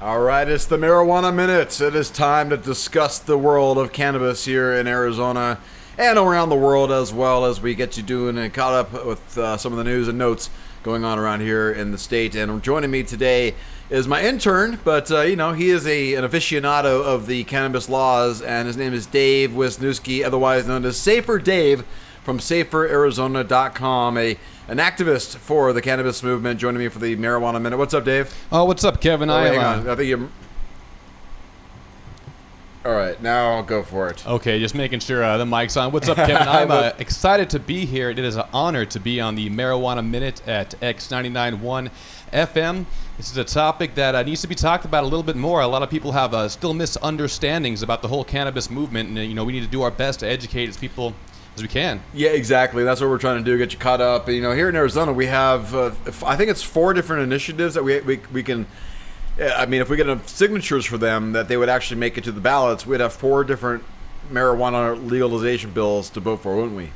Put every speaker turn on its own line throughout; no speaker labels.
All right, it's the Marijuana Minute. It is time to discuss the world of cannabis here in Arizona and around the world, as well as we get you doing and caught up with some of the news and notes going on around here in the state. And joining me today is my intern, but he is an aficionado of the cannabis laws, and his name is Dave Wisniewski, otherwise known as Safer Dave from SaferArizona.com, an activist for the cannabis movement, joining me for the Marijuana Minute. What's up, Dave?
Oh, what's up, Kevin?
Hang on. I think you. All right, now I'll go for it.
Okay, just making sure the mic's on. What's up, Kevin? I'm excited to be here. It is an honor to be on the Marijuana Minute at X99.1 FM. This is a topic that needs to be talked about a little bit more. A lot of people have still misunderstandings about the whole cannabis movement, and we need to do our best to educate as people as we can.
Yeah, exactly. That's what we're trying to do, get you caught up. Here in Arizona, we have, I think it's 4 different initiatives that we can, if we get enough signatures for them that they would actually make it to the ballots, we'd have 4 different marijuana legalization bills to vote for, wouldn't we?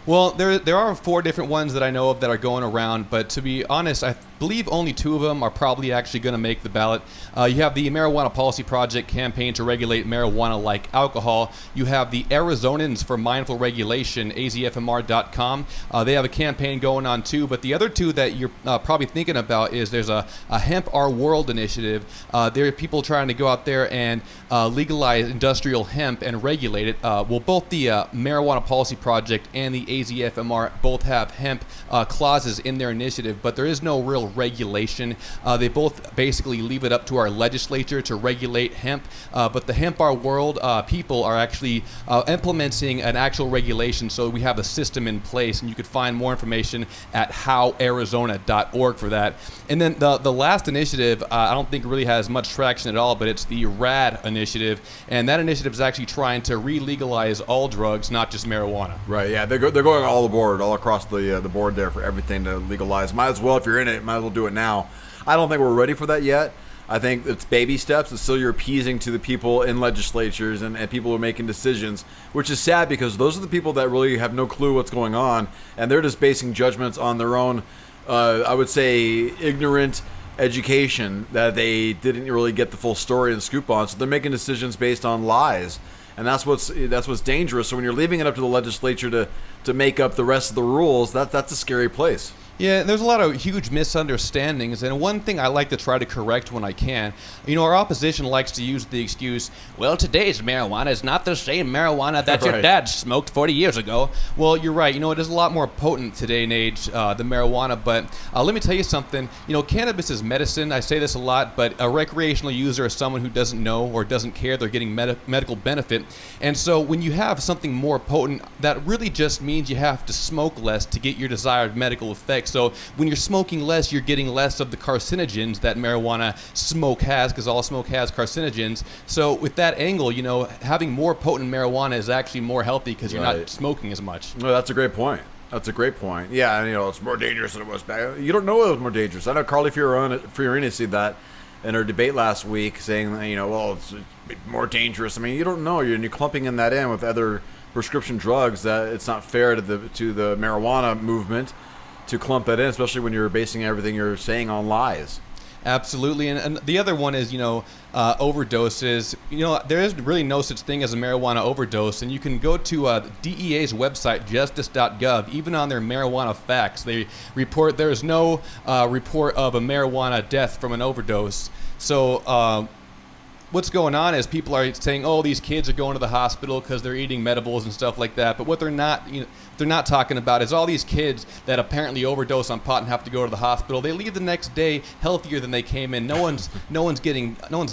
Well, there are 4 different ones that I know of that are going around, but to be honest, I believe only 2 of them are probably actually going to make the ballot. You have the Marijuana Policy Project campaign to regulate marijuana like alcohol. You have the Arizonans for Mindful Regulation, azfmr.com. They have a campaign going on too, but the other 2 that you're probably thinking about is there's a Hemp Our World initiative. There are people trying to go out there and legalize industrial hemp and regulate it. Both the Marijuana Policy Project and the AZFMR both have hemp clauses in their initiative, but there is no real regulation. They both basically leave it up to our legislature to regulate hemp, but the Hemp Our World people are actually implementing an actual regulation, so we have a system in place, and you could find more information at howarizona.org for that. And then the last initiative, I don't think really has much traction at all, but it's the RAD initiative, and that initiative is actually trying to re-legalize all drugs, not just marijuana.
Right, yeah, they're going all aboard, all across the board there for everything to legalize. Might as well, if you're in it, might as well do it now. I don't think we're ready for that yet. I think it's baby steps. It's still you're appeasing to the people in legislatures and people who are making decisions, which is sad because those are the people that really have no clue what's going on, and they're just basing judgments on their own, I would say, ignorant education that they didn't really get the full story and scoop on. So they're making decisions based on lies. And that's what's dangerous. So when you're leaving it up to the legislature to make up the rest of the rules, that's a scary place.
Yeah, there's a lot of huge misunderstandings, and one thing I like to try to correct when I can, our opposition likes to use the excuse, well, today's marijuana is not the same marijuana that your dad smoked 40 years ago. Well, you're right. It is a lot more potent today and age, the marijuana, but let me tell you something. Cannabis is medicine. I say this a lot, but a recreational user is someone who doesn't know or doesn't care they're getting medical benefit. And so when you have something more potent, that really just means you have to smoke less to get your desired medical effects. So when you're smoking less, you're getting less of the carcinogens that marijuana smoke has, because all smoke has carcinogens. So with that angle, having more potent marijuana is actually more healthy because you're not smoking as much.
No, that's a great point. Yeah, it's more dangerous than it was back. You don't know it was more dangerous. I know Carly Fiorina said that in her debate last week, saying that, it's more dangerous. I mean, you don't know. You're clumping in that in with other prescription drugs that it's not fair to the marijuana movement to clump that in, especially when you're basing everything you're saying on lies.
Absolutely. And the other one is, overdoses. There is really no such thing as a marijuana overdose. And you can go to DEA's website, justice.gov. Even on their marijuana facts, they report there's no report of a marijuana death from an overdose. So what's going on is people are saying, oh, these kids are going to the hospital because they're eating medibles and stuff like that. But what they're not talking about is all these kids that apparently overdose on pot and have to go to the hospital. They leave the next day healthier than they came in. No one's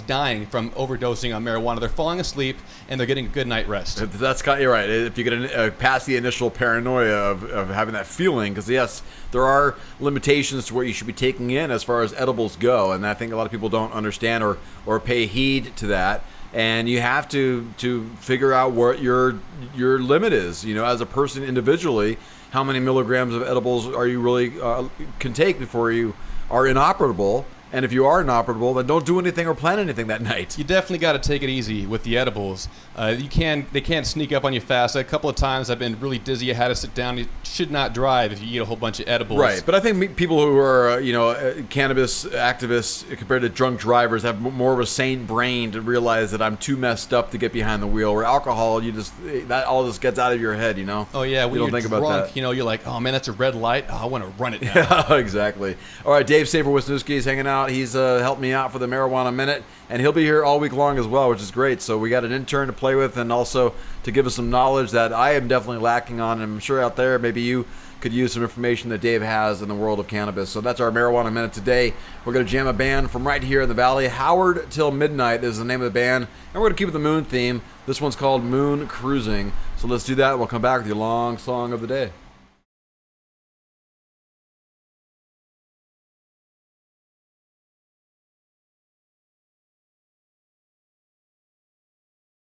dying from overdosing on marijuana. They're falling asleep and they're getting a good night rest.
You're right. If you get past the initial paranoia of having that feeling, because yes, there are limitations to what you should be taking in as far as edibles go, and I think a lot of people don't understand or pay heed to that. And you have to figure out what your limit is. As a person individually, how many milligrams of edibles are you really can take before you are inoperable. And if you are inoperable, then don't do anything or plan anything that night.
You definitely got to take it easy with the edibles. They can't sneak up on you fast. A couple of times I've been really dizzy. I had to sit down to should not drive if you eat a whole bunch of edibles.
Right, but I think people who are, cannabis activists compared to drunk drivers have more of a sane brain to realize that I'm too messed up to get behind the wheel. Where alcohol, that all just gets out of your head,
Oh yeah, when
you don't
you're
think
drunk,
about that.
you're like, oh man, that's a red light. Oh, I want to run it now.
Yeah, exactly. All right, Dave Safer-Wisniewski is hanging out. He's helped me out for the Marijuana Minute, and he'll be here all week long as well, which is great. So we got an intern to play with, and also to give us some knowledge that I am definitely lacking on, and I'm sure out there maybe you could use some information that Dave has in the world of cannabis. So that's our Marijuana Minute today. We're going to jam a band from right here in the Valley. Howard Till Midnight is the name of the band, and we're going to keep it the moon theme. This one's called Moon Cruising. So let's do that, and we'll come back with your long song of the day.